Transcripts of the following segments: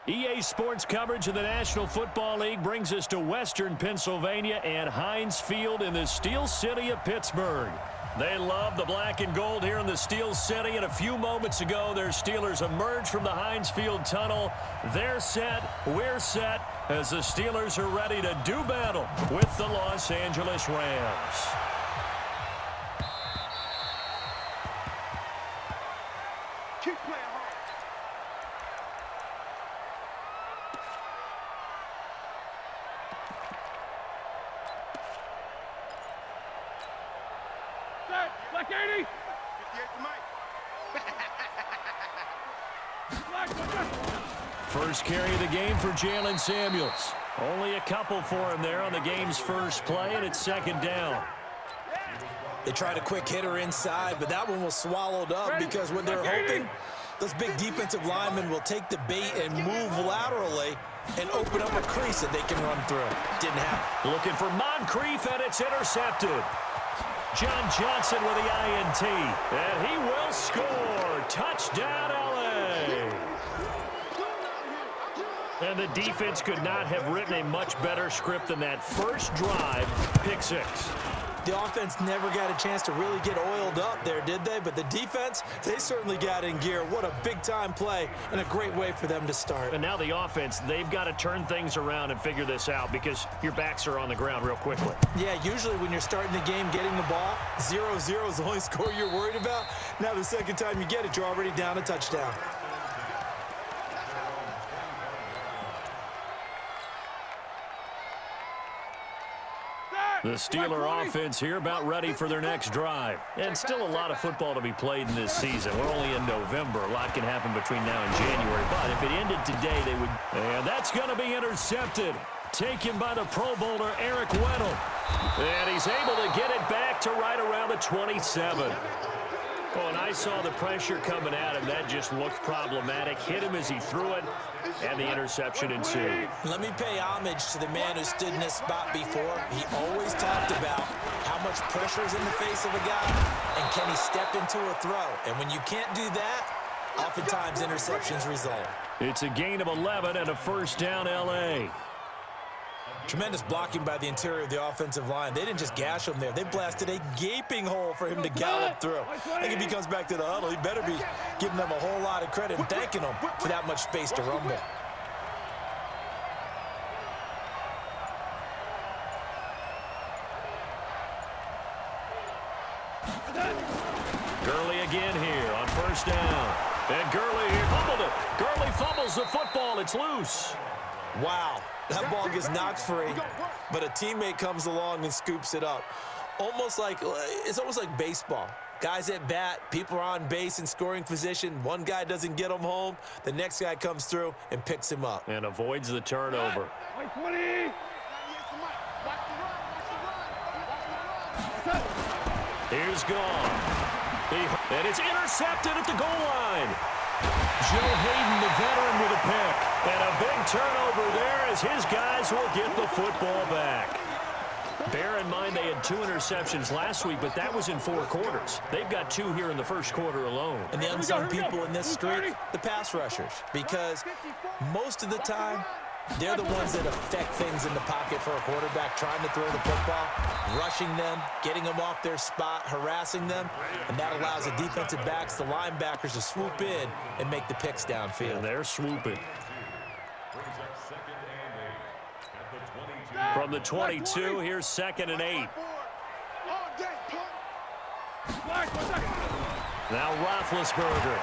EA Sports coverage of the National Football League brings us to Western Pennsylvania and Heinz Field in the Steel City of Pittsburgh. They love the black and gold here in the Steel City, and a few moments ago, their Steelers emerged from the Heinz Field tunnel. They're set, we're set, as the Steelers are ready to do battle with the Los Angeles Rams. Keep playing hard. Black 80. 58 to Mike. First carry of the game for Jalen Samuels. Only a couple for him there on the game's first play, and it's second down. They tried a quick hitter inside, but that one was swallowed up because what they're hoping, those big defensive linemen will take the bait and move laterally and open up a crease that they can run through. Didn't happen. Looking for Moncrief, and it's intercepted. John Johnson with the INT, and he will score. Touchdown, LA. And the defense could not have written a much better script than that first drive, pick six. The offense never got a chance to really get oiled up there, did they? But the defense, they certainly got in gear. What a big-time play and a great way for them to start. And now the offense, they've got to turn things around and figure this out because your backs are on the ground real quickly. Yeah, usually when you're starting the game getting the ball, 0-0 is the only score you're worried about. Now the second time you get it, you're already down a touchdown. The Steeler offense here about ready for their next drive. And still a lot of football to be played in this season. We're only in November. A lot can happen between now and January. But if it ended today, they would... And that's going to be intercepted. Taken by the Pro Bowler, Eric Weddle. And he's able to get it back to right around the 27. Oh, and I saw the pressure coming at him. That just looked problematic. Hit him as he threw it, and the interception ensued. Let me pay homage to the man who stood in this spot before. He always talked about how much pressure is in the face of a guy, and can he step into a throw. And when you can't do that, oftentimes interceptions result. It's a gain of 11 and a first down, L.A. Tremendous blocking by the interior of the offensive line. They didn't just gash him there. They blasted a gaping hole for him to gallop through. I think if he comes back to the huddle, he better be giving them a whole lot of credit and thanking them for that much space to rumble. Gurley again here on first down. And Gurley here fumbled it. Gurley fumbles the football. It's loose. Wow, that ball gets knocked free, but a teammate comes along and scoops it up. It's almost like baseball. Guys at bat, people are on base in scoring position. One guy doesn't get him home. The next guy comes through and picks him up. And avoids the turnover. Here's gone. And it's intercepted at the goal line. Joe Hayden, the veteran, with a pick. And a big turnover there as his guys will get the football back. Bear in mind they had 2 interceptions last week, but that was in 4 quarters. They've got 2 here in the first quarter alone. And the unsung people in this streak, the pass rushers, because most of the time, they're the ones that affect things in the pocket for a quarterback, trying to throw the football, rushing them, getting them off their spot, harassing them, and that allows the defensive backs, the linebackers, to swoop in and make the picks downfield. And they're swooping. From the 22, here's 2nd and 8. Now Roethlisberger.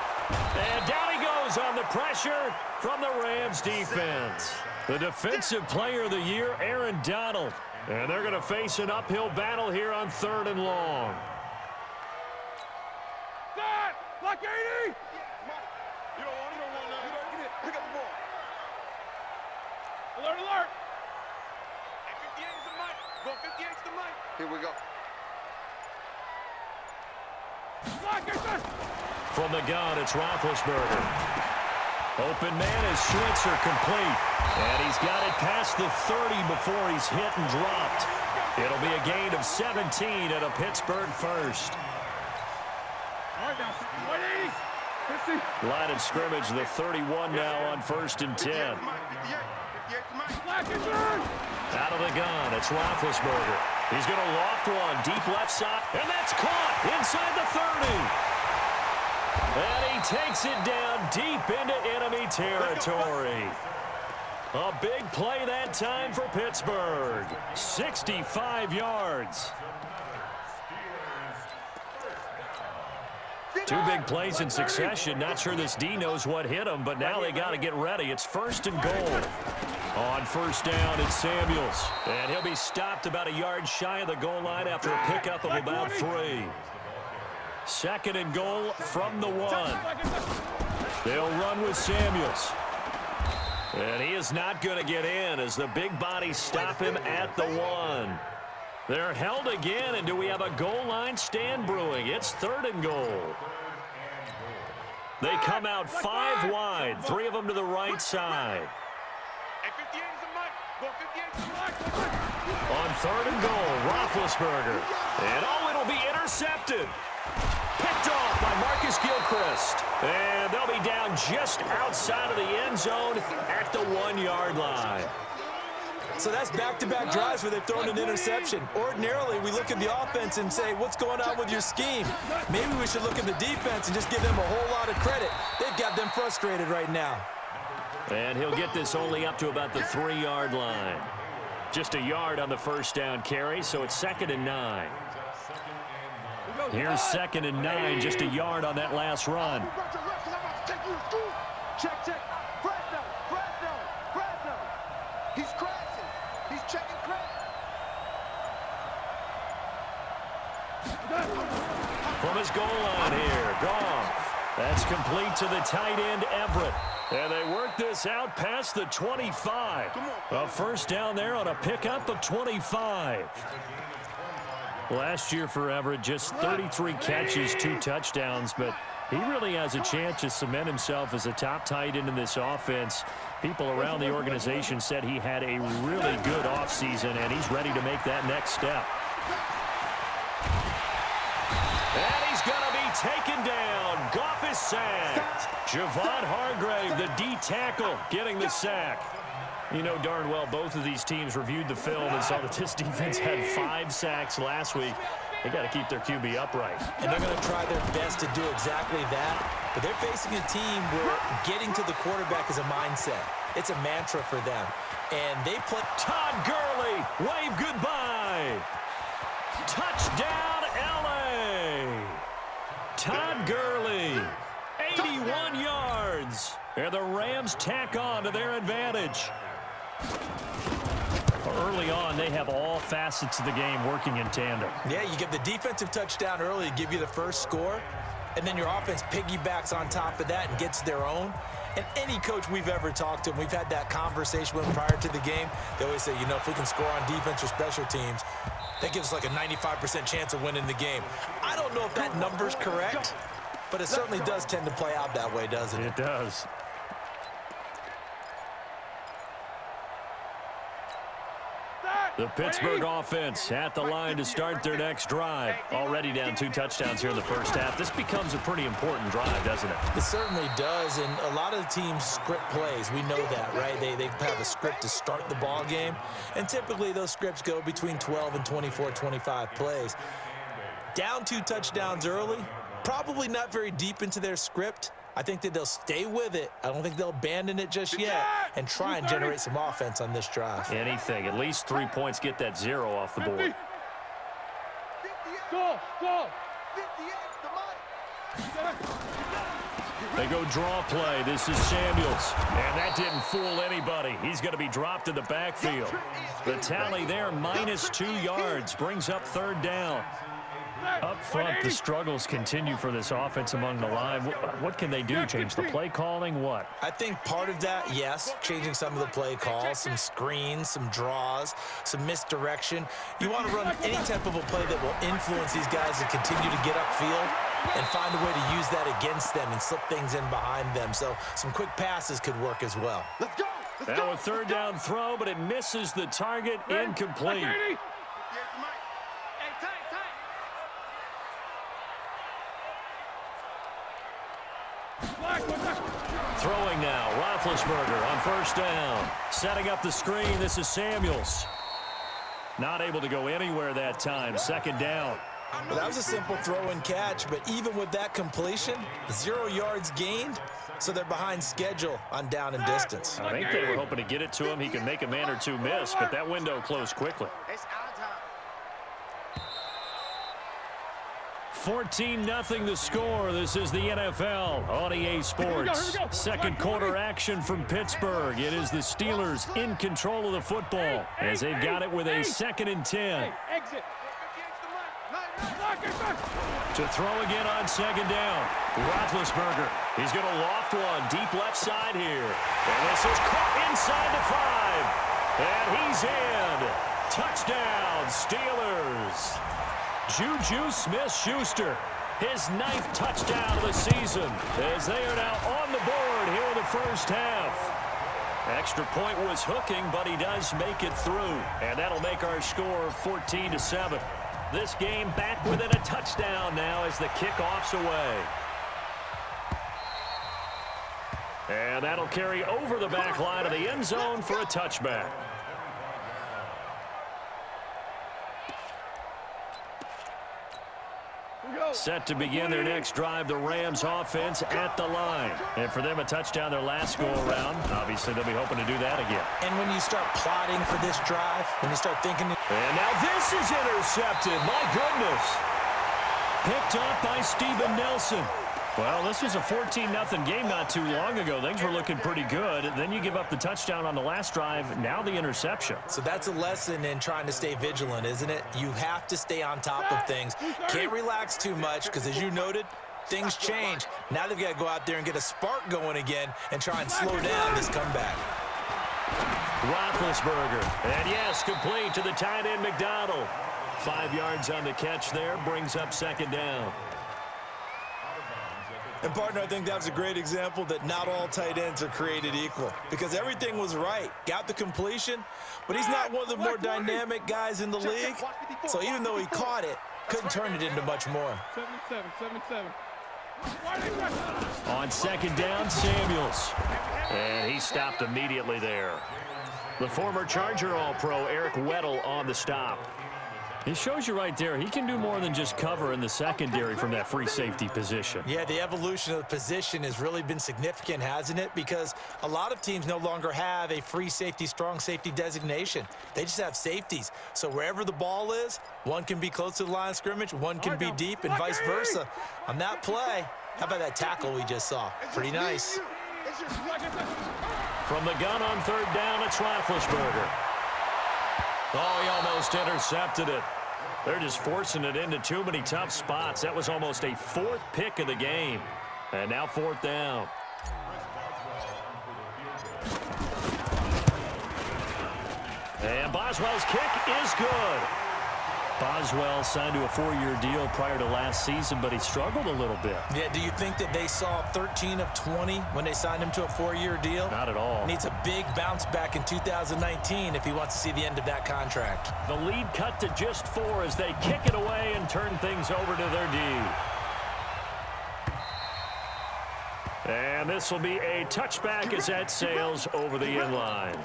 And down he goes on the pressure from the Rams defense. The defensive player of the year, Aaron Donald. And they're going to face an uphill battle here on 3rd and long. Black 80! You don't want that. Pick up the ball. Alert, alert! Hey, 58 is the mic. Go 58 is the mic. Here we go. From the gun, it's Roethlisberger. Open man is Schwitzer complete. And he's got it past the 30 before he's hit and dropped. It'll be a gain of 17 and a Pittsburgh first. All right, now, 180. 50. Line of scrimmage, the 31 now on 1st and 10. Out of the gun, it's Roethlisberger. He's going to loft one, deep left side, and that's caught inside the 30. And he takes it down deep into enemy territory. A big play that time for Pittsburgh. 65 yards. Two big plays in succession. Not sure this D knows what hit him, but now they got to get ready. It's 1st and goal. On 1st down, it's Samuels. And he'll be stopped about a yard shy of the goal line after a pickup of about 3. 2nd and goal from the 1. They'll run with Samuels. And he is not going to get in as the big bodies stop him at the 1. They're held again, and do we have a goal line stand brewing? It's 3rd and goal. They come out 5 wide, 3 of them to the right side. On 3rd and goal, Roethlisberger. And it'll be intercepted. Picked off by Marcus Gilchrist. And they'll be down just outside of the end zone at the 1-yard line. So that's back-to-back drives where they've thrown an interception. Ordinarily, we look at the offense and say, what's going on with your scheme? Maybe we should look at the defense and just give them a whole lot of credit. They've got them frustrated right now. And he'll get this only up to about the 3-yard line. Just a yard on the 1st down carry, so it's 2nd and 9. Here's 2nd and 9, just a yard on that last run. Check, check. Fresno. He's crashing. He's checking crash. From his goal line here, Goff. That's complete to the tight end, Everett. And they work this out past the 25. A 1st down there on a pickup of 25. Last year for Everett, just 33 catches, 2 touchdowns, but he really has a chance to cement himself as a top tight end in this offense. People around the organization said he had a really good offseason, and he's ready to make that next step. And he's going to be taken down. Goff is sacked. Javon Hargrave, the D tackle, getting the sack. You know darn well both of these teams reviewed the film and saw that this defense had 5 sacks last week. They got to keep their QB upright. And they're going to try their best to do exactly that. But they're facing a team where getting to the quarterback is a mindset. It's a mantra for them. And they play. Todd Gurley, wave goodbye. Touchdown, L.A. Todd Gurley, 81 yards. And the Rams tack on to their advantage. Early on, they have all facets of the game working in tandem. Yeah, you get the defensive touchdown early to give you the first score, and then your offense piggybacks on top of that and gets their own. And any coach we've ever talked to, and we've had that conversation with them prior to the game, they always say, you know, if we can score on defense or special teams, that gives us like a 95% chance of winning the game. I don't know if that number's correct, but it certainly does tend to play out that way, doesn't it? It does. The Pittsburgh offense at the line to start their next drive. Already down 2 touchdowns here in the first half. This becomes a pretty important drive, doesn't it? It certainly does, and a lot of the teams script plays. We know that, right? They have a script to start the ball game, and typically those scripts go between 12 and 24, 25 plays. Down 2 touchdowns early, probably not very deep into their script. I think that they'll stay with it. I don't think they'll abandon it just yet and try and generate some offense on this drive. Anything. At least 3 points, get that 0 off the board. Go. They go draw play. This is Samuels. And that didn't fool anybody. He's going to be dropped in the backfield. The tally there, minus 2 yards, brings up 3rd down. Up front, the struggles continue for this offense among the line. What can they do? Change the play calling? What? I think part of that, yes, changing some of the play calls, some screens, some draws, some misdirection. You want to run any type of a play that will influence these guys to continue to get upfield and find a way to use that against them and slip things in behind them. So some quick passes could work as well. Let's go. Now a 3rd down throw, but it misses the target. Incomplete. Throwing now, Roethlisberger on first down. Setting up the screen, this is Samuels. Not able to go anywhere that time, second down. Well, that was a simple throw and catch, but even with that completion, 0 yards gained, so they're behind schedule on down and distance. I think they were hoping to get it to him. He could make a man or two miss, but that window closed quickly. 14-0 the score. This is the NFL on EA Sports. Second quarter action from Pittsburgh. It is the Steelers in control of the football as they've got it with a 2nd and 10. To throw again on second down. Roethlisberger. He's going to loft one deep left side here. And this is caught inside the 5. And he's in. Touchdown, Steelers. Juju Smith-Schuster, his 9th touchdown of the season, as they are now on the board here in the first half. Extra point was hooking, but he does make it through. And that'll make our score 14-7. This game back within a touchdown now as the kickoff's away. And that'll carry over the back line of the end zone for a touchback. Set to begin their next drive, the Rams offense at the line. And for them, a touchdown their last go-around. Obviously, they'll be hoping to do that again. And when you start plotting for this drive, when you start thinking... And now this is intercepted. My goodness. Picked up by Steven Nelson. Well, this was a 14-0 game not too long ago. Things were looking pretty good. Then you give up the touchdown on the last drive. Now the interception. So that's a lesson in trying to stay vigilant, isn't it? You have to stay on top of things. Can't relax too much because, as you noted, things change. Now they've got to go out there and get a spark going again and try and slow down this comeback. Roethlisberger. And yes, complete to the tight end McDonald. 5 yards on the catch there. Brings up second down. And, partner, I think that was a great example that not all tight ends are created equal because everything was right. Got the completion, but he's not one of the more dynamic guys in the league. So even though he caught it, couldn't turn it into much more. 7-7. On second down, Samuels. And he stopped immediately there. The former Charger All-Pro Eric Weddle on the stop. He shows you right there, he can do more than just cover in the secondary from that free safety position. Yeah, the evolution of the position has really been significant, hasn't it? Because a lot of teams no longer have a free safety, strong safety designation. They just have safeties. So wherever the ball is, one can be close to the line of scrimmage, one can be deep, and vice versa. On that play, how about that tackle we just saw? Pretty nice. From the gun on third down, it's Roethlisberger. Oh, he almost intercepted it. They're just forcing it into too many tough spots. That was almost a 4th pick of the game. And now 4th down. And Boswell's kick is good. Boswell signed to a 4-year deal prior to last season, but he struggled a little bit. Yeah, do you think that they saw 13 of 20 when they signed him to a 4-year deal? Not at all. Needs a big bounce back in 2019 if he wants to see the end of that contract. The lead cut to just 4 as they kick it away and turn things over to their D. And this will be a touchback as that sails over the end line.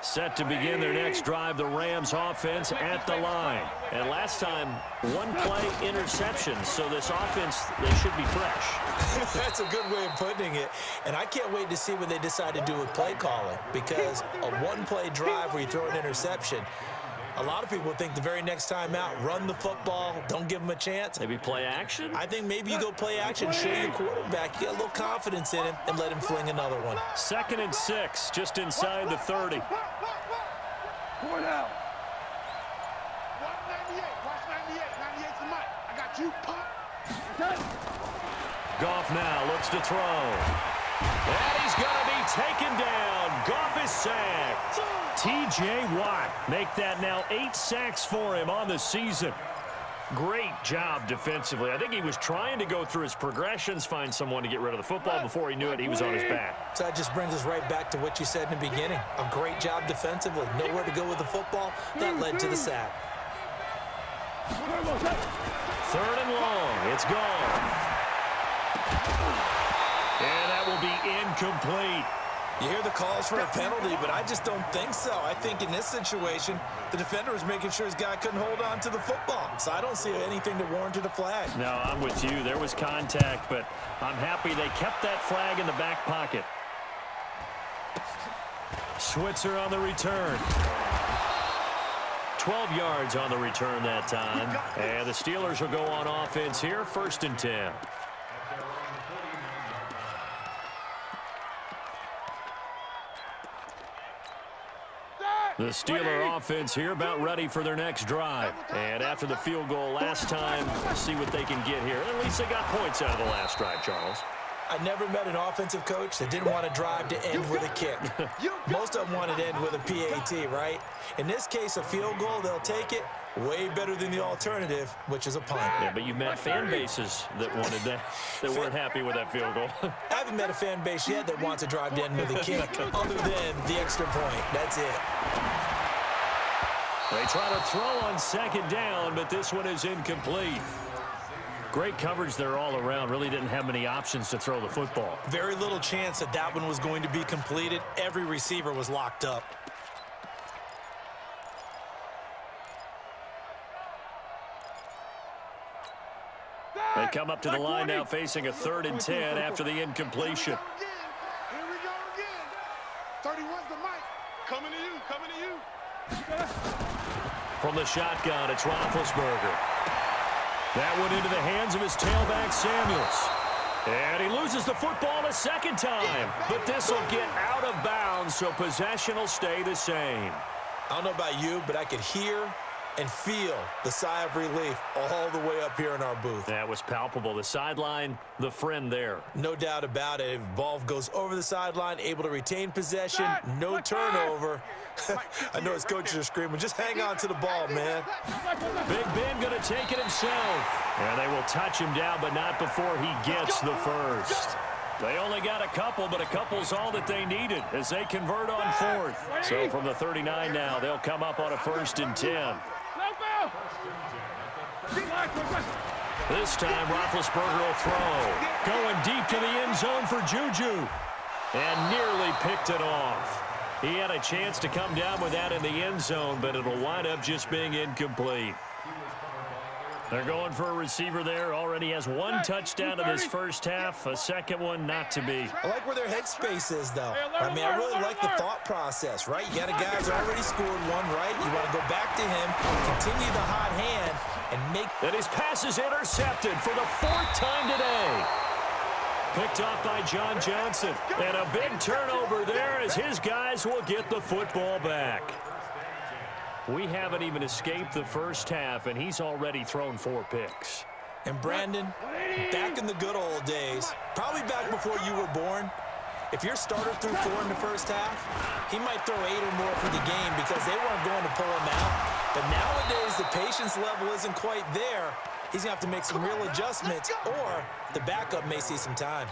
Set to begin their next drive, the Rams offense at the line. And last time, 1-play interception. So this offense, they should be fresh. That's a good way of putting it. And I can't wait to see what they decide to do with play calling, because a 1-play drive where you throw an interception, a lot of people think the very next time out, run the football, don't give them a chance. Maybe play action? I think maybe you go play action, show your quarterback, you get a little confidence in him, and let him fling another one. 2nd and 6, just inside the 30. Point out. Watch 98. Watch 98. 98's the mic. I got you. Pop. Goff now looks to throw. And he's going to be taken down. Goff is sacked. T.J. Watt make that now 8 sacks for him on the season. Great job defensively. I think he was trying to go through his progressions, find someone to get rid of the football. Before he knew it, he was on his back. So that just brings us right back to what you said in the beginning. A great job defensively. Nowhere to go with the football. That led to the sack. 3rd and long. It's gone. And that will be incomplete. You hear the calls for a penalty, but I just don't think so. I think in this situation, the defender was making sure his guy couldn't hold on to the football. So I don't see anything to warrant a flag. No, I'm with you. There was contact, but I'm happy they kept that flag in the back pocket. Switzer on the return. 12 yards on the return that time. And the Steelers will go on offense here, 1st and 10. The Steeler offense here about ready for their next drive. And after the field goal last time, we'll see what they can get here. At least they got points out of the last drive, Charles. I never met an offensive coach that didn't want to drive to end with a kick. Most of them wanted to end with a PAT, right? In this case, a field goal, they'll take it. Way better than the alternative, which is a punt. Yeah, but you met fan bases that wanted that, that weren't happy with that field goal. I haven't met a fan base yet that wants to drive to end with a kick, other than the extra point. That's it. They try to throw on 2nd down, but this one is incomplete. Great coverage there all around. Really didn't have many options to throw the football. Very little chance that that one was going to be completed. Every receiver was locked up. They come up to the line now facing a 3rd and 10 after the incompletion. Here we go again. 31's the mic. Coming to you, coming to you. From the shotgun, it's Roethlisberger. That one into the hands of his tailback, Samuels. And he loses the football a 2nd time. But this will get out of bounds, so possession will stay the same. I don't know about you, but I could hear and feel the sigh of relief all the way up here in our booth. That was palpable. The sideline, the friend there. No doubt about it. If ball goes over the sideline, able to retain possession, no turnover. I know his coaches are screaming, just hang on to the ball, man. Big Ben going to take it himself. And they will touch him down, but not before he gets the first. They only got a couple, but a couple's all that they needed as they convert on 4th. So from the 39 now, they'll come up on a 1st and 10. This time, Roethlisberger will throw. Going deep to the end zone for Juju. And nearly picked it off. He had a chance to come down with that in the end zone, but it'll wind up just being incomplete. They're going for a receiver there. Already has 1 touchdown in this first half. A 2nd one not to be. I like where their headspace is, though. I mean, I really like the thought process, right? You got a guy who's already scored 1, right? You want to go back to him, continue the hot hand, and make... And his pass is intercepted for the 4th time today. Picked off by John Johnson. And a big turnover there as his guys will get the football back. We haven't even escaped the first half, and he's already thrown 4 picks. And Brandon, back in the good old days, probably back before you were born, if your starter threw 4 in the first half, he might throw 8 or more for the game because they weren't going to pull him out. But nowadays, the patience level isn't quite there. He's going to have to make some real adjustments, or the backup may see some time.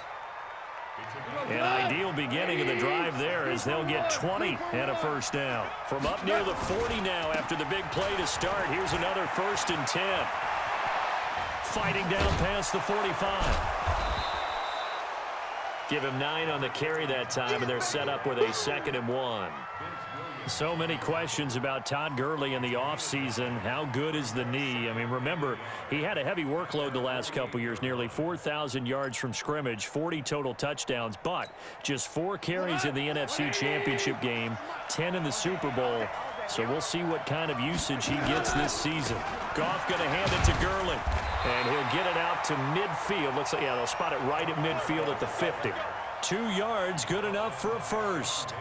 An ideal beginning of the drive there as they'll get 20 and a 1st down. From up near the 40 now after the big play to start, here's another 1st and 10. Fighting down past the 45. Give him 9 on the carry that time, and they're set up with a 2nd and 1. So many questions about Todd Gurley in the offseason. How good is the knee? I mean, remember, he had a heavy workload the last couple years, nearly 4,000 yards from scrimmage, 40 total touchdowns, but just 4 carries in the NFC Championship game, 10 in the Super Bowl. So we'll see what kind of usage he gets this season. Goff going to hand it to Gurley, and he'll get it out to midfield. Looks like, yeah, they'll spot it right at midfield at the 50. 2 yards, good enough for a 1st.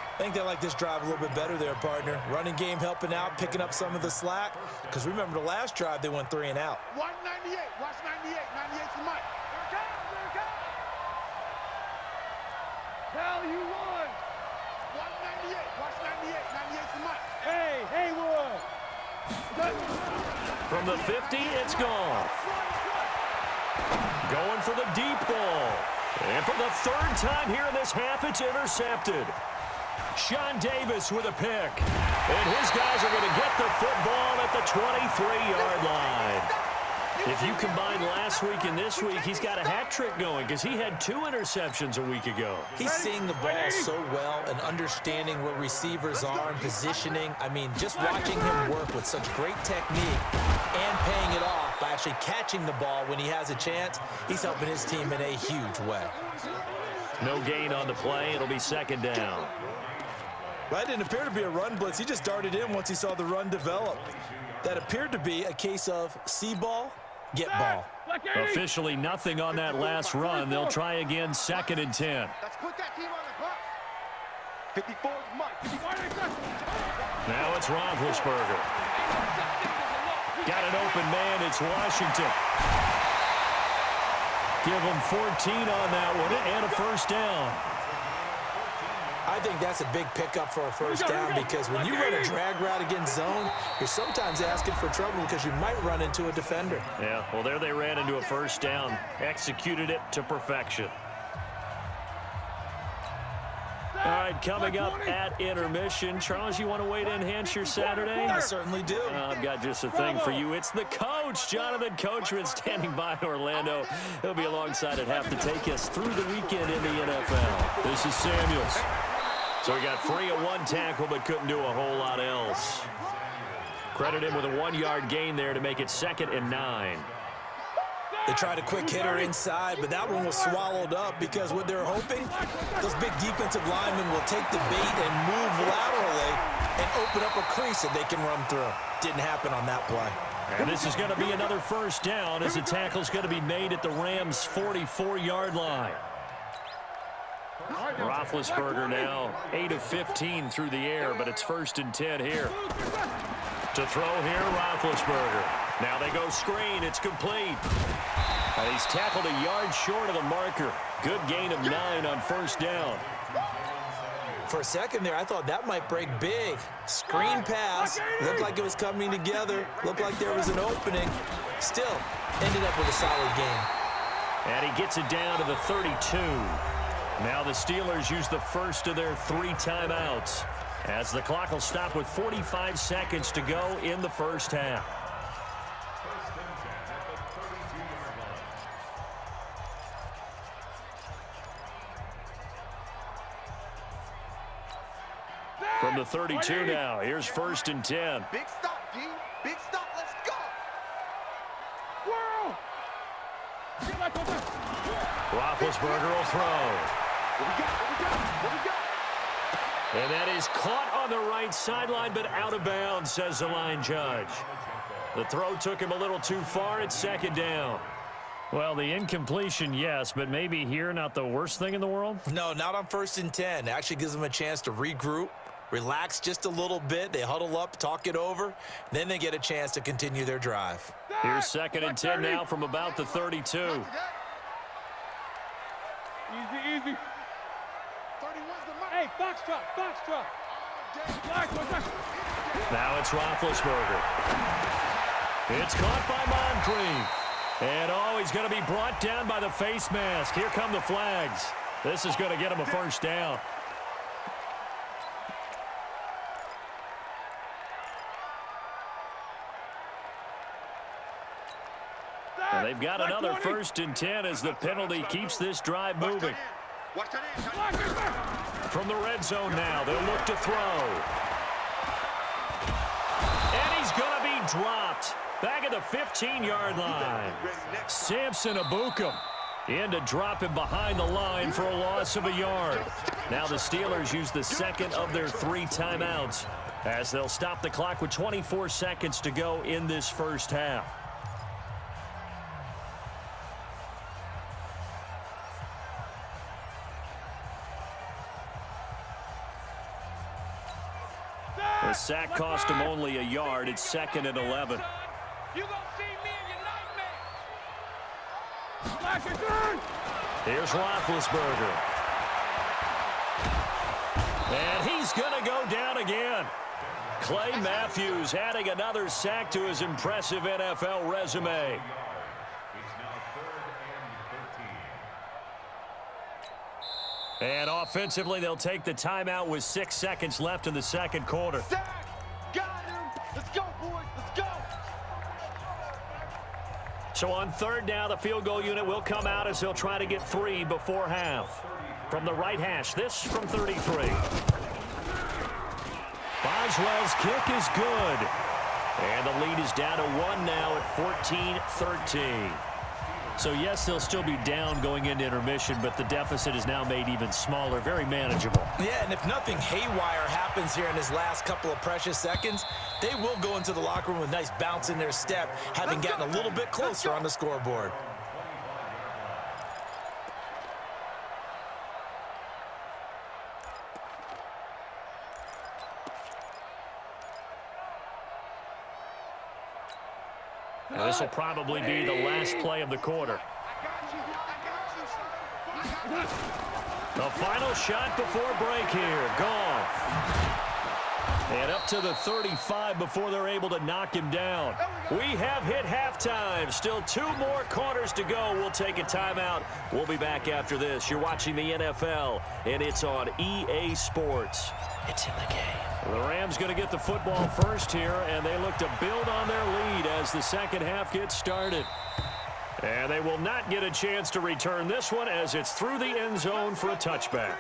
I think they like this drive a little bit better there, partner. Running game helping out, picking up some of the slack. Because remember, the last drive, they went 3 and out. 198. Watch 98. 98's the mic. Hell, you won. 198. Watch 98. 98's the mic. Hey, Haywood. From From the 50, it's Goff. Going for the deep ball. And for the third time here in this half, it's intercepted. Sean Davis with a pick. And his guys are going to get the football at the 23-yard line. If you combine last week and this week, he's got a hat trick going because he had 2 interceptions a week ago. He's seeing the ball so well and understanding where receivers are and positioning. I mean, just watching him work with such great technique and paying it off by actually catching the ball when he has a chance, he's helping his team in a huge way. No gain on the play. It'll be second down. Well, that didn't appear to be a run blitz. He just darted in once he saw the run develop. That appeared to be a case of see ball, get ball. Officially nothing on that last run. They'll try again, 2nd and 10. Let's put that team on the clock. 54 is Mike. Now it's Roethlisberger. Got an open man. It's Washington. Give him 14 on that one and a first down. I think that's a big pickup for a first down because when you run a drag route against zone, you're sometimes asking for trouble because you might run into a defender. Yeah, well, there they ran into a first down. Executed it to perfection. All right, coming up at intermission. Charles, you want to wait to enhance your Saturday? I certainly do. I've got just a thing for you. It's the coach, Jonathan Coachman, standing by in Orlando. He'll be alongside at half to take us through the weekend in the NFL. This is Samuels. So we got free at 1 tackle, but couldn't do a whole lot else. Credit him with a 1-yard gain there to make it 2nd and 9. They tried a quick hitter inside, but that one was swallowed up because what they're hoping, those big defensive linemen will take the bait and move laterally and open up a crease that they can run through. Didn't happen on that play. And this is going to be another first down as the tackle's going to be made at the Rams' 44-yard line. Roethlisberger now 8 of 15 through the air, but it's 1st and 10 here. To throw here, Roethlisberger. Now they go screen. It's complete. And he's tackled a yard short of the marker. Good gain of 9 on first down. For a second there, I thought that might break big. Screen pass. Looked like it was coming together. Looked like there was an opening. Still, ended up with a solid gain. And he gets it down to the 32. Now the Steelers use the first of their 3 timeouts as the clock will stop with 45 seconds to go in the first half. From the 32 now, here's 1st and 10. Big stop, D. Big stop. Let's go. Roethlisberger will throw. What we got? And that is caught on the right sideline, but out of bounds, says the line judge. The throw took him a little too far. It's 2nd down. Well, the incompletion, yes, but maybe here not the worst thing in the world? No, not on 1st and 10. It actually gives them a chance to regroup, relax just a little bit. They huddle up, talk it over. Then they get a chance to continue their drive. Here's 2nd and 10 now from about the 32. Easy. 31's the mark. Hey, Foxtrot. Now it's Roethlisberger. It's caught by Moncrief. And, he's going to be brought down by the face mask. Here come the flags. This is going to get him a first down. And they've got another 1st and 10 as the penalty keeps this drive moving. From the red zone now, they'll look to throw. And he's going to be dropped. Back at the 15-yard line. Samson Abukum in to drop him behind the line for a loss of a yard. Now the Steelers use the 2nd of their 3 timeouts as they'll stop the clock with 24 seconds to go in this first half. The sack cost him only a yard. It's 2nd and 11. You gonna see me in your nightmares. Here's Roethlisberger. And he's going to go down again. Clay Matthews adding another sack to his impressive NFL resume. And offensively, they'll take the timeout with 6 seconds left in the second quarter. Sack! Got him! Let's go, boys! Let's go! So on third down, the field goal unit will come out as they'll try to get 3 before half. From the right hash, this from 33. Boswell's kick is good. And the lead is down to 1 now at 14-13. So, yes, they'll still be down going into intermission, but the deficit is now made even smaller, very manageable. Yeah, and if nothing haywire happens here in his last couple of precious seconds, they will go into the locker room with a nice bounce in their step, having gotten a little bit closer on the scoreboard. Now, this will probably be the last play of the quarter. The final shot before break here. Goff. And up to the 35 before they're able to knock him down. We have hit halftime. Still 2 more quarters to go. We'll take a timeout. We'll be back after this. You're watching the NFL, and it's on EA Sports. It's in the game. The Rams going to get the football first here, and they look to build on their lead as the second half gets started. And they will not get a chance to return this one as it's through the end zone for a touchback.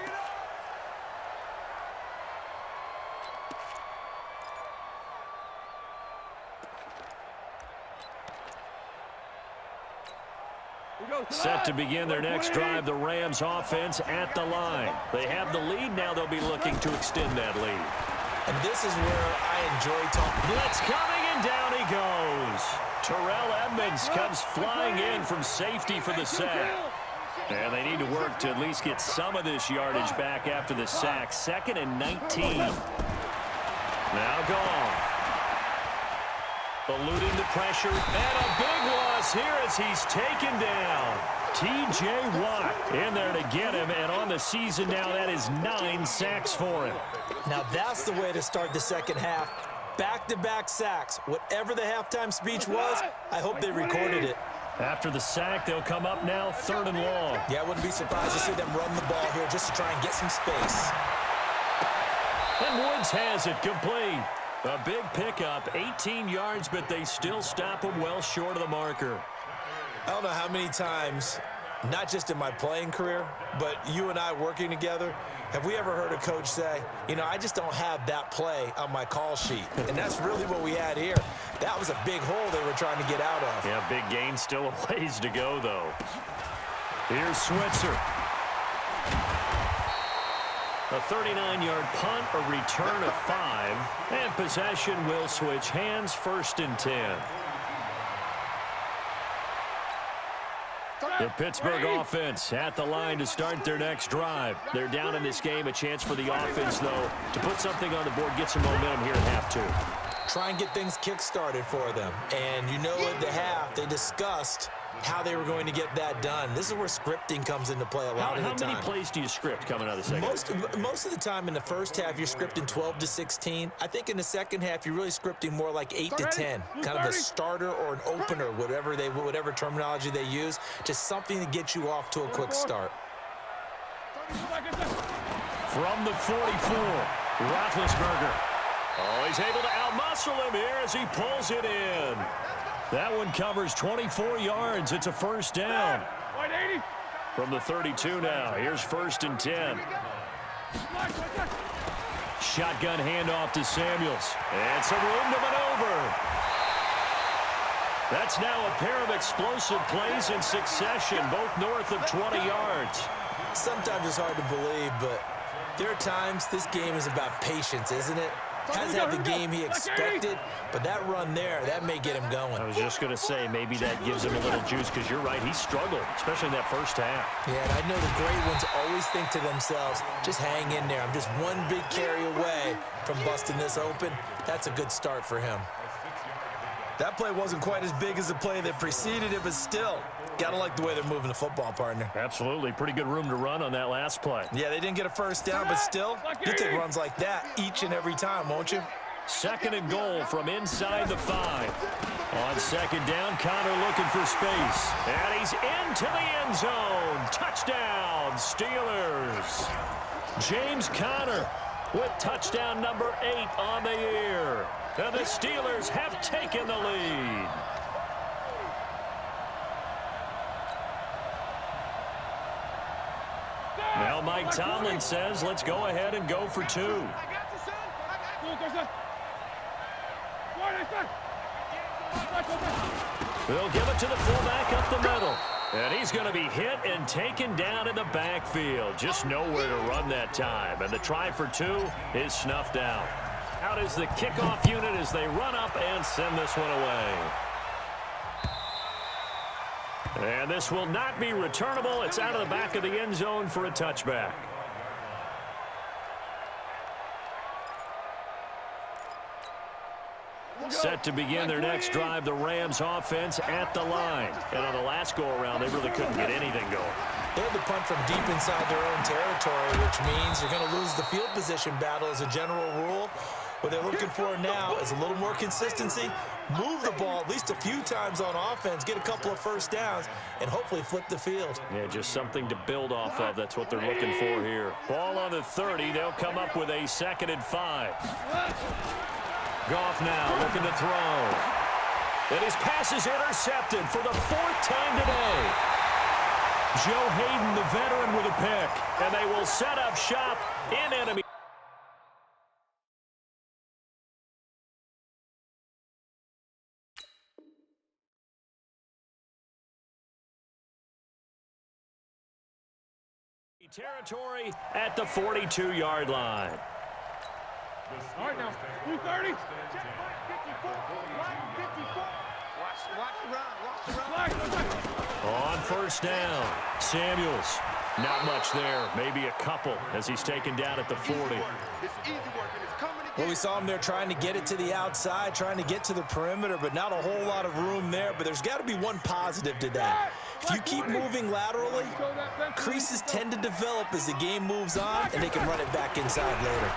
Set to begin their next drive, the Rams offense at the line. They have the lead. Now they'll be looking to extend that lead. And this is where I enjoy talking. Blitz coming, and down he goes. Terrell Edmonds comes flying in from safety for the sack. And they need to work to at least get some of this yardage back after the sack. 2nd and 19. Now Goff. Eluding the pressure, and a big loss here as he's taken down. T.J. Watt in there to get him, and on the season now, that is 9 sacks for him. Now that's the way to start the second half. Back-to-back sacks. Whatever the halftime speech was, I hope they recorded it. After the sack, they'll come up now 3rd and long. Yeah, I wouldn't be surprised to see them run the ball here just to try and get some space. And Woods has it complete. A big pickup, 18 yards, but they still stop him well short of the marker. I don't know how many times, not just in my playing career, but you and I working together, have we ever heard a coach say, you know, I just don't have that play on my call sheet. And that's really what we had here. That was a big hole they were trying to get out of. Yeah, big gain, still a ways to go, though. Here's Switzer. A 39-yard punt, a return of 5, and possession will switch hands, 1st and 10. The Pittsburgh offense at the line to start their next drive. They're down in this game. A chance for the offense, though, to put something on the board, get some momentum here at half 2. Try and get things kick-started for them. And you know at the half, they discussed how they were going to get that done. This is where scripting comes into play a lot of the time. How many plays do you script coming out of the second half? Most of the time in the first half, you're scripting 12 to 16. I think in the second half, you're really scripting more like 8 to 10. Kind of a starter or an opener, whatever terminology they use. Just something to get you off to a quick start. From the 44, Roethlisberger. Oh, he's able to outmuscle him here as he pulls it in. That one covers 24 yards. It's a 1st down. From the 32 now. Here's 1st and 10. Shotgun handoff to Samuels. And some room to maneuver. That's now a pair of explosive plays in succession, both north of 20 yards. Sometimes it's hard to believe, but there are times this game is about patience, isn't it? Hasn't had the game he expected, but that run there, that may get him going. I was just going to say, maybe that gives him a little juice, because you're right, he struggled, especially in that first half. Yeah, and I know the great ones always think to themselves, just hang in there. I'm just one big carry away from busting this open. That's a good start for him. That play wasn't quite as big as the play that preceded it, but still, gotta like the way they're moving the football, partner. Absolutely. Pretty good room to run on that last play. Yeah, they didn't get a 1st down, but still, you take runs like that each and every time, won't you? Second and goal from inside the 5. On second down, Connor looking for space. And he's into the end zone. Touchdown, Steelers. James Conner with touchdown number 8 on the year. And the Steelers have taken the lead. Now Mike Tomlin says, let's go ahead and go for 2. They'll give it to the fullback up the middle. And he's going to be hit and taken down in the backfield. Just nowhere to run that time. And the try for 2 is snuffed out. Out is the kickoff unit as they run up and send this one away. And this will not be returnable. It's out of the back of the end zone for a touchback. Set to begin their next drive, the Rams offense at the line. And on the last go-around, they really couldn't get anything going. They had to punt from deep inside their own territory, which means you're going to lose the field position battle as a general rule. What they're looking for now is a little more consistency, move the ball at least a few times on offense, get a couple of first downs, and hopefully flip the field. Yeah, just something to build off of. That's what they're looking for here. Ball on the 30. They'll come up with a 2nd and 5. Goff now looking to throw. And his pass is intercepted for the 4th time today. Joe Hayden, the veteran, with a pick. And they will set up shop in enemy. Territory at the 42-yard line. All right, now, 230. Check 54. Right 54. Watch the run. On first down, Samuels. Not much there. Maybe a couple as he's taken down at the 40. It's easy work, and it's coming again. Well, we saw him there trying to get it to the outside, trying to get to the perimeter, but not a whole lot of room there. But there's got to be one positive to that. If you keep moving laterally, creases tend to develop as the game moves on, and they can run it back inside later.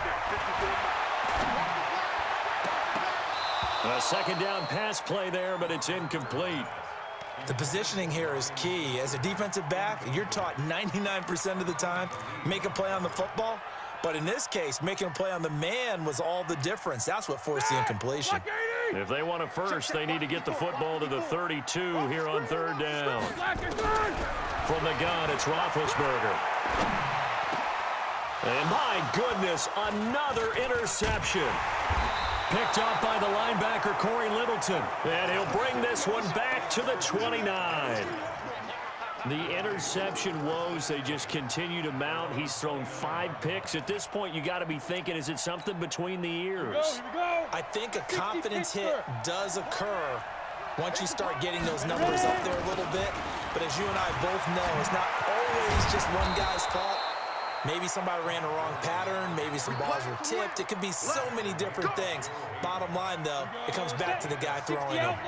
A second down pass play there, but it's incomplete. The positioning here is key. As a defensive back, you're taught 99% of the time, make a play on the football. But in this case, making a play on the man was all the difference. That's what forced the incompletion. If they want it first, they need to get the football to the 32 here on 3rd down. From the gun, it's Roethlisberger. And my goodness, another interception. Picked up by the linebacker, Corey Littleton. And he'll bring this one back to the 29. The interception woes, they just continue to mount. He's thrown 5 picks. At this point, you got to be thinking, is it something between the ears? I think a confidence hit does occur once you start getting those numbers up there a little bit. But as you and I both know, it's not always just one guy's fault. Maybe somebody ran a wrong pattern. Maybe some balls were tipped. It could be so many different things. Bottom line, though, it comes back to the guy throwing them.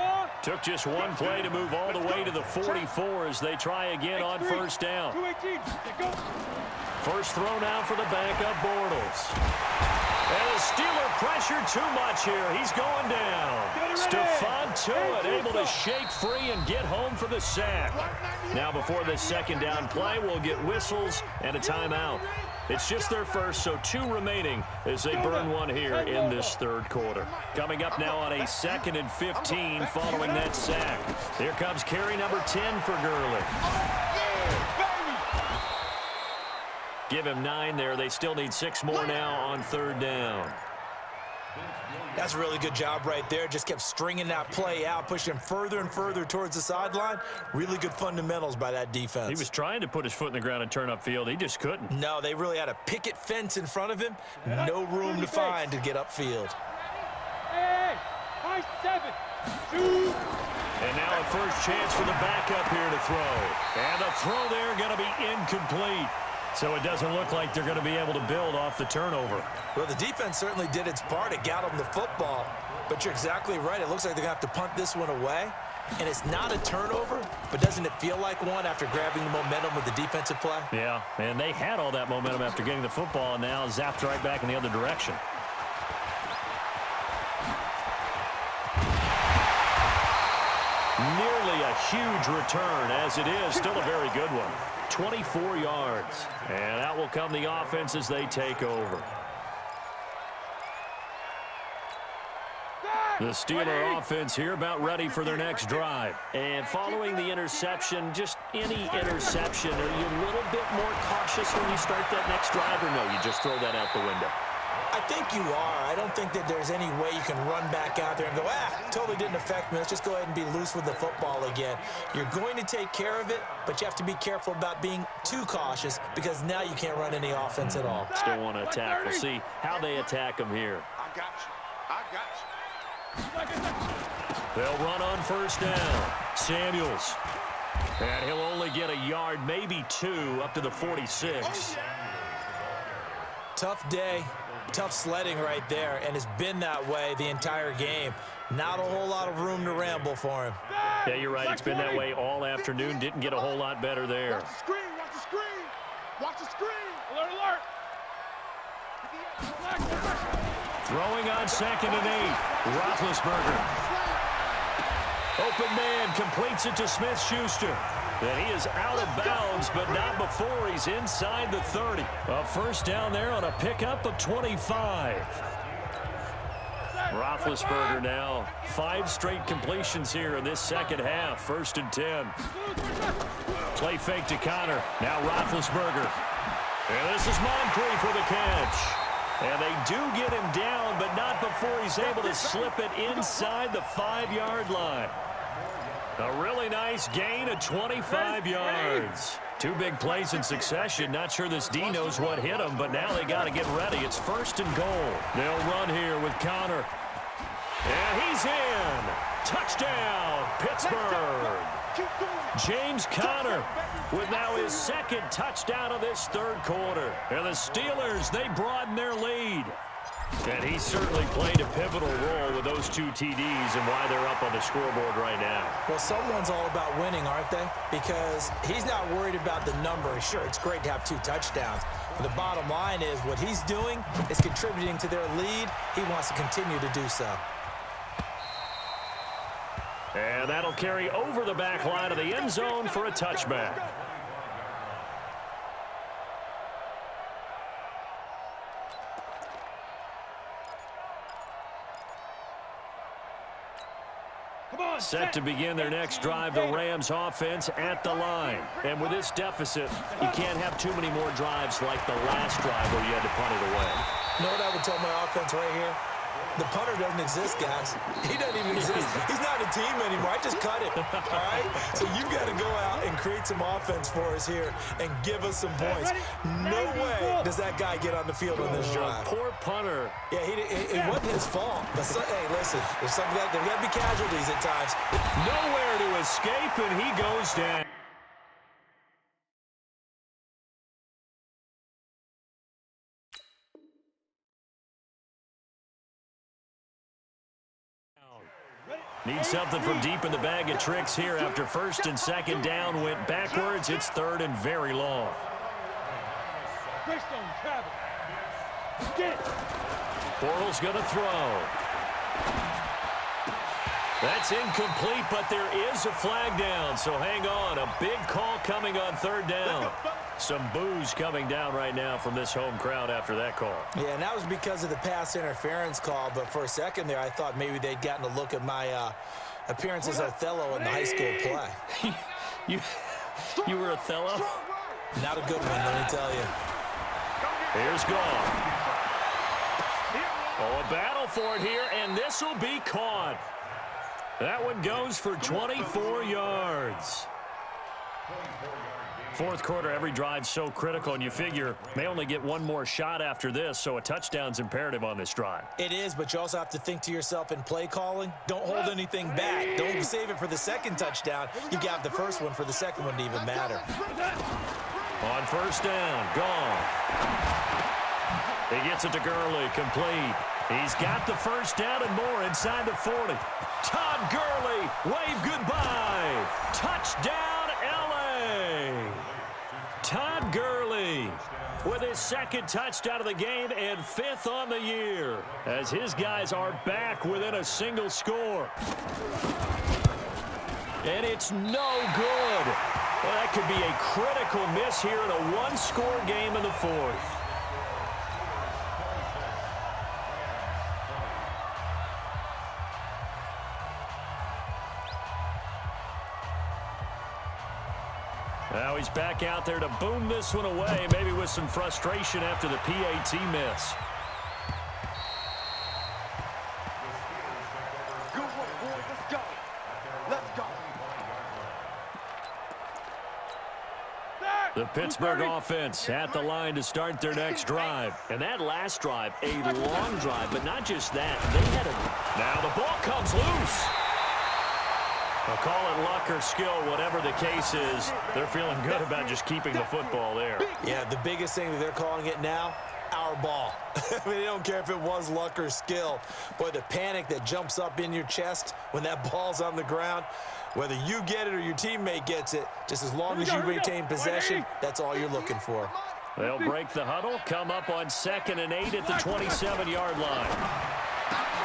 Took just one play to move all the way to the 44 as they try again on first down. First throw now for the backup, Bortles. And the Steeler pressure too much here. He's going down. Stephon Tuitt able to shake free and get home for the sack. Now before this second down play, we'll get whistles and a timeout. It's just their first, so 2 remaining as they burn one here in this 3rd quarter. Coming up now on a 2nd and 15 following that sack. Here comes carry number 10 for Gurley. Give him 9 there. They still need 6 more now on 3rd down. That's a really good job right there. Just kept stringing that play out, pushing him further and further towards the sideline. Really good fundamentals by that defense. He was trying to put his foot in the ground and turn upfield. He just couldn't. No, they really had a picket fence in front of him. No room to find to get upfield. Hey, high 7. 2. And now a first chance for the backup here to throw. And the throw there going to be incomplete. So it doesn't look like they're going to be able to build off the turnover. Well, the defense certainly did its part. It got them the football. But you're exactly right. It looks like they're going to have to punt this one away. And it's not a turnover, but doesn't it feel like one after grabbing the momentum with the defensive play? Yeah, and they had all that momentum after getting the football, and now zapped right back in the other direction. huge return, as it is still a very good one. 24 yards. And out will come the offense as they take over. The Steeler offense here about ready for their next drive. And following the interception, just any interception, are you a little bit more cautious when you start that next drive, or no, you just throw that out the window? I think you are. I don't think that there's any way you can run back out there and go, totally didn't affect me. Let's just go ahead and be loose with the football again. You're going to take care of it, but you have to be careful about being too cautious because now you can't run any offense at all. Still want to attack. We'll see how they attack them here. I got you. I got you. They'll run on first down. Samuels. And he'll only get a yard, maybe two, up to the 46. Tough day. Tough sledding right there, and it's been that way the entire game. Not a whole lot of room to ramble for him. Yeah, you're right. It's been that way all afternoon. Didn't get a whole lot better there. Watch the screen. Watch the screen. Watch the screen. Alert, alert. Throwing on 2nd and 8. Roethlisberger. Open man completes it to Smith-Schuster. And he is out of bounds, but not before he's inside the 30. A first down there on a pickup of 25. Roethlisberger now 5 straight completions here in this second half. 1st and 10. Play fake to Connor. Now Roethlisberger. And this is Moncrief for the catch. And they do get him down, but not before he's able to slip it inside the 5-yard line. A really nice gain of 25 yards. 2 big plays in succession. Not sure this D knows what hit him, but now they got to get ready. It's 1st and goal. They'll run here with Connor. And he's in. Touchdown, Pittsburgh. James Conner with now his 2nd touchdown of this 3rd quarter. And the Steelers, they broaden their lead. And he certainly played a pivotal role with those 2 TDs and why they're up on the scoreboard right now. Well, someone's all about winning, aren't they? Because he's not worried about the number. Sure, it's great to have 2 touchdowns. But the bottom line is what he's doing is contributing to their lead. He wants to continue to do so. And that'll carry over the back line of the end zone for a touchback. Set to begin their next drive, the Rams offense at the line. And with this deficit, you can't have too many more drives like the last drive where you had to punt it away. You know what I would tell my offense right here? The punter doesn't exist, guys. He doesn't even exist. He's not a team anymore. I just cut him, all right? So you've got to go out and create some offense for us here and give us some points. No way does that guy get on the field on this drive. Poor punter. Yeah, it wasn't his fault. But hey, listen, there's got to be casualties at times. Nowhere to escape, and he goes down. Need something from deep in the bag of tricks here after 1st and 2nd down went backwards. It's 3rd and very long. Bortles going to throw. That's incomplete, but there is a flag down, so hang on. A big call coming on 3rd down. Some boos coming down right now from this home crowd after that call. Yeah, and that was because of the pass interference call, but for a second there I thought maybe they'd gotten a look at my appearance as Othello in the high school play. You were Othello? Not a good one, let me tell you. Here's Goff. Oh, a battle for it here, and this will be caught. That one goes for 24 yards. 4th quarter, every drive so critical, and you figure may only get one more shot after this, so a touchdown's imperative on this drive. It is, but you also have to think to yourself in play calling, don't hold anything back. Don't save it for the 2nd touchdown. You got the 1st one for the 2nd one to even matter. On 1st down, Goff. He gets it to Gurley, complete. He's got the 1st down and more inside the 40. Todd Gurley, wave goodbye. Touchdown, L.A. Todd Gurley with his 2nd touchdown of the game and 5th on the year as his guys are back within a single score. And it's no good. Well, that could be a critical miss here in a one-score game in the fourth. Now he's back out there to boom this one away, maybe with some frustration after the PAT miss. Good work, boys. Let's go. Let's go. The Pittsburgh offense at the line to start their next drive. And that last drive, a long drive, but not just that. They had a... Now the ball comes loose. I'll call it luck or skill, whatever the case is. They're feeling good about just keeping the football there. Yeah, the biggest thing that they're calling it now, our ball. I mean, they don't care if it was luck or skill. Boy, the panic that jumps up in your chest when that ball's on the ground, whether you get it or your teammate gets it, just as long as you retain possession, that's all you're looking for. They'll break the huddle, come up on 2nd and 8 at the 27-yard line.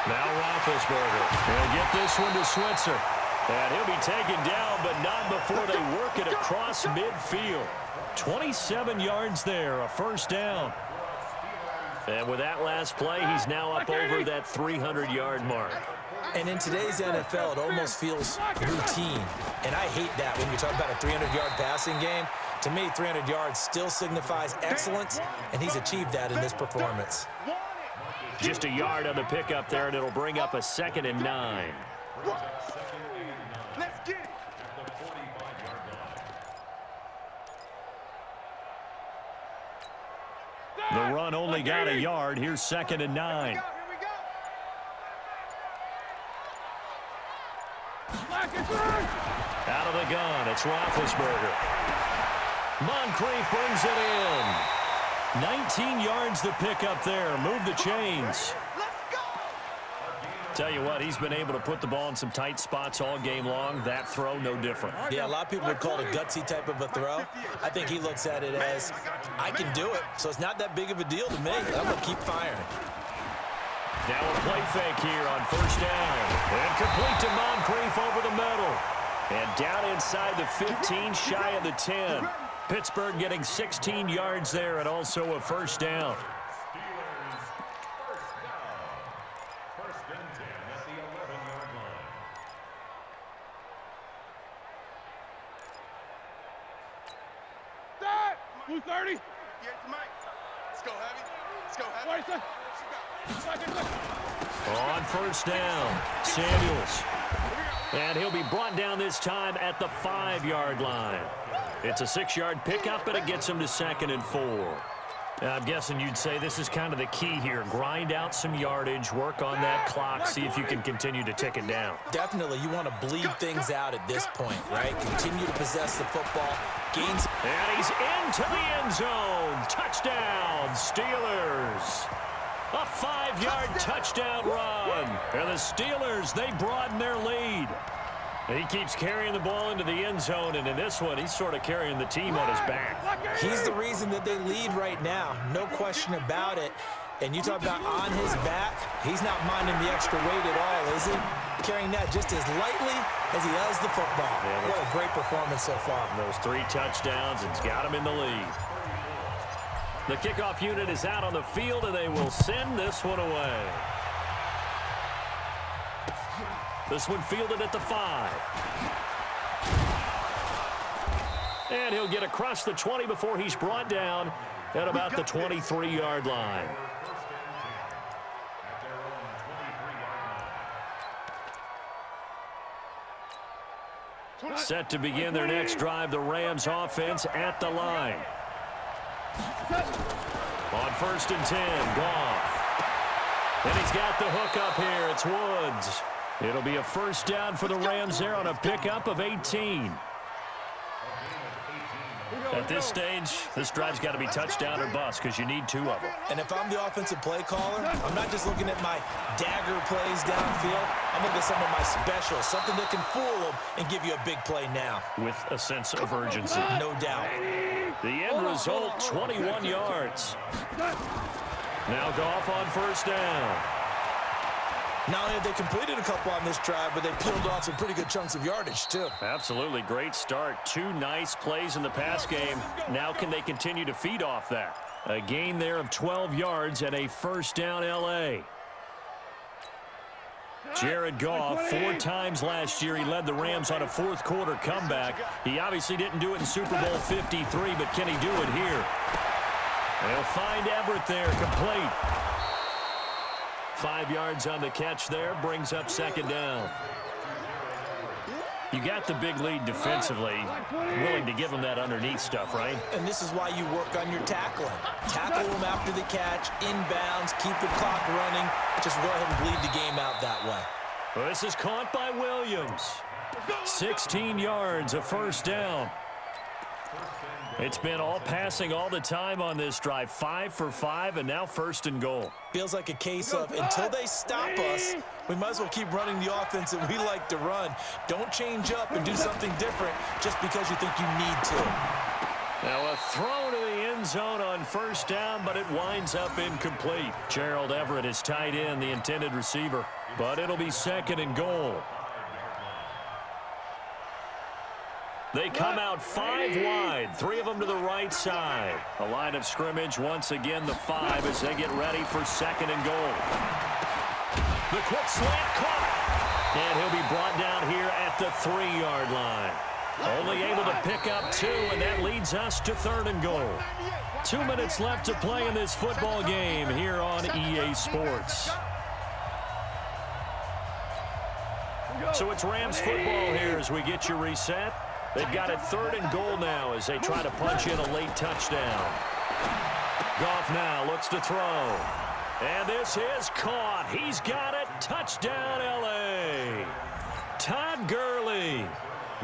Now Roethlisberger. He'll get this one to Switzer. And he'll be taken down, but not before they work it across midfield. 27 yards there, a first down. And with that last play, he's now up over that 300-yard mark. And in today's NFL, it almost feels routine. And I hate that when you talk about a 300-yard passing game. To me, 300 yards still signifies excellence, and he's achieved that in this performance. Just a yard on the pickup there, and it'll bring up a 2nd and 9. Let's get it. The run only got a yard. Here's 2nd and 9. Here we go. Out of the gun, it's Roethlisberger. Moncrief brings it in. 19 yards the pickup there. Move the chains. Tell you what, he's been able to put the ball in some tight spots all game long. That throw, no different. Yeah, a lot of people would call it a gutsy type of a throw. I think he looks at it as, I can do it, so it's not that big of a deal to me. I'm going to keep firing. Now a play fake here on first down. And complete to Moncrief over the middle. And down inside the 15, shy of the 10. Pittsburgh getting 16 yards there and also a first down. Blue 30. Yeah, it's Mike. Let's go heavy. Let's go heavy. On first down, Samuels. And he'll be brought down this time at the 5-yard line. It's a 6-yard pickup, but it gets him to 2nd and 4. I'm guessing you'd say this is kind of the key here. Grind out some yardage, work on that clock, see if you can continue to tick it down. Definitely, you want to bleed things out at this point, right? Continue to possess the football. Gains. And he's into the end zone. Touchdown, Steelers. A 5-yard touchdown run. And the Steelers, they broaden their lead. And he keeps carrying the ball into the end zone, and in this one, he's sort of carrying the team on his back. He's the reason that they lead right now. No question about it. And you talk about on his back, he's not minding the extra weight at all, is he? Carrying that just as lightly as he does the football. Yeah, what a great performance so far. Those 3 touchdowns, it's got him in the lead. The kickoff unit is out on the field, and they will send this one away. This one fielded at the 5. And he'll get across the 20 before he's brought down at about the 23-yard line. Set to begin their next drive, the Rams offense at the line. On 1st and 10, Goff. And he's got the hook up here. It's Woods. It'll be a first down for the Rams there on a pickup of 18. At this stage, this drive's got to be touchdown or bust because you need 2 of them. And if I'm the offensive play caller, I'm not just looking at my dagger plays downfield. I'm looking at some of my specials, something that can fool them and give you a big play now. With a sense of urgency. No doubt. The end result, 21 yards. Now Goff on first down. Not only have they completed a couple on this drive, but they peeled off some pretty good chunks of yardage, too. Absolutely great start. 2 nice plays in the pass game. Now can they continue to feed off that? A gain there of 12 yards and a first down L.A. Jared Goff, 4 times last year, he led the Rams on a fourth-quarter comeback. He obviously didn't do it in Super Bowl 53, but can he do it here? They'll find Everett there, complete. 5 yards on the catch there, brings up second down. You got the big lead defensively, willing to give them that underneath stuff, right? And this is why you work on your tackling. Tackle them after the catch, inbounds, keep the clock running. Just go ahead and bleed the game out that way. Well, this is caught by Williams. 16 yards, a first down. It's been all passing all the time on this drive. 5 for 5, and now first and goal. Feels like a case of until they stop us, we might as well keep running the offense that we like to run. Don't change up and do something different just because you think you need to. Now a throw to the end zone on first down, but it winds up incomplete. Gerald Everett is tied in, the intended receiver, but it'll be second and goal. They come out 5 wide, 3 of them to the right side. A line of scrimmage, once again, the 5 as they get ready for second and goal. The quick slant caught. And he'll be brought down here at the 3-yard line. Only able to pick up 2, and that leads us to third and goal. 2 minutes left to play in this football game here on EA Sports. So it's Rams football here as we get you reset. They've got it third and goal now as they try to punch in a late touchdown. Goff now looks to throw. And this is caught. He's got it. Touchdown, L.A. Todd Gurley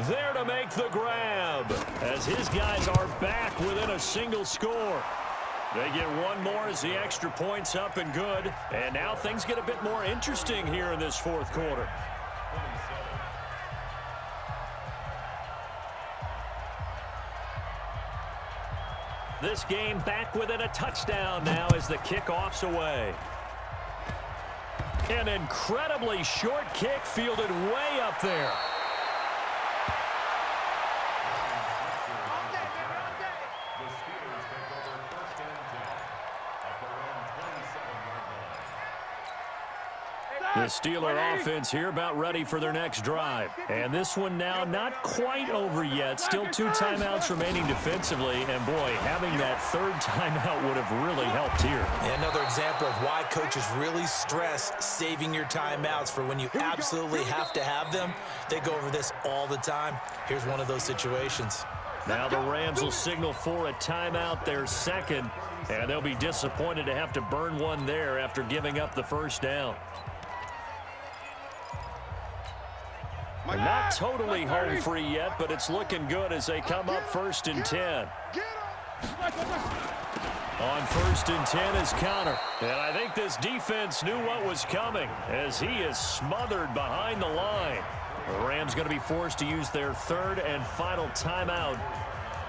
there to make the grab as his guys are back within a single score. They get one more as the extra point's up and good. And now things get a bit more interesting here in this fourth quarter. This game back within a touchdown now as the kickoff's away. An incredibly short kick fielded way up there. The Steeler offense here about ready for their next drive. And this one now not quite over yet. Still 2 timeouts remaining defensively. And, boy, having that third timeout would have really helped here. Another example of why coaches really stress saving your timeouts for when you absolutely have to have them. They go over this all the time. Here's one of those situations. Now the Rams will signal for a timeout, their second. And they'll be disappointed to have to burn one there after giving up the first down. Not totally home free yet, but it's looking good as they come up first and 10. On first and 10 is Connor. And I think this defense knew what was coming as he is smothered behind the line. The Rams going to be forced to use their third and final timeout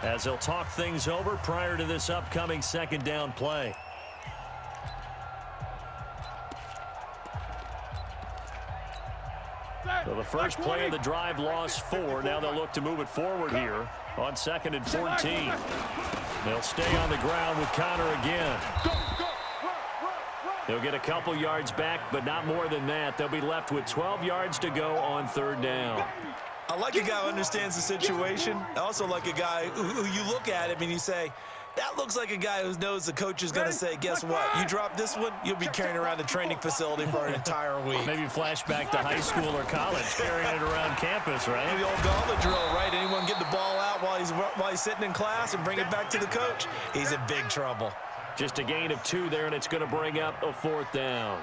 as they'll talk things over prior to this upcoming second down play. So the first play of the drive lost 4. Now they'll look to move it forward here on second and 14. They'll stay on the ground with Connor again. They'll get a couple yards back, but not more than that. They'll be left with 12 yards to go on third down. I like a guy who understands the situation. I also like a guy who you look at him and you say, that looks like a guy who knows the coach is going to say, guess what? You drop this one, you'll be carrying around the training facility for an entire week. Maybe flashback to high school or college, carrying it around campus, right? The old gauntlet drill, right? Anyone get the ball out while he's sitting in class and bring it back to the coach? He's in big trouble. Just a gain of 2 there, and it's going to bring up a fourth down.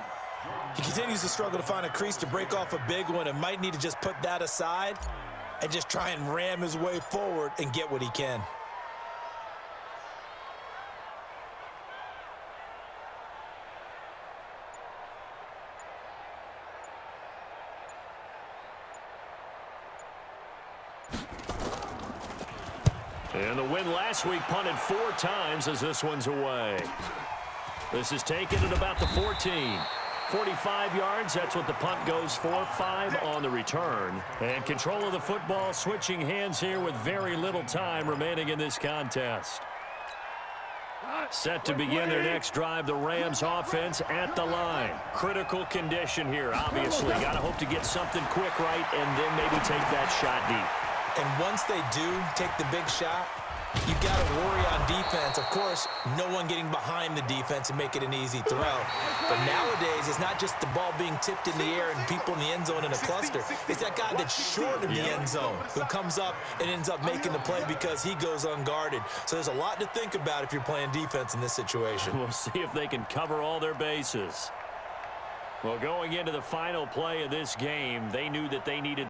He continues to struggle to find a crease to break off a big one and might need to just put that aside and just try and ram his way forward and get what he can. And the win last week punted 4 times as this one's away. This is taken at about the 14. 45 yards, that's what the punt goes for. 5 on the return. And control of the football switching hands here with very little time remaining in this contest. Set to begin their next drive, the Rams offense at the line. Critical condition here, obviously. Got to hope to get something quick right and then maybe take that shot deep. And once they do take the big shot, you got to worry on defense. Of course, no one getting behind the defense and make it an easy throw. But nowadays, it's not just the ball being tipped in the air and people in the end zone in a cluster. It's that guy that's short of the end zone who comes up and ends up making the play because he goes unguarded. So there's a lot to think about if you're playing defense in this situation. We'll see if they can cover all their bases. Well, going into the final play of this game, they knew that they needed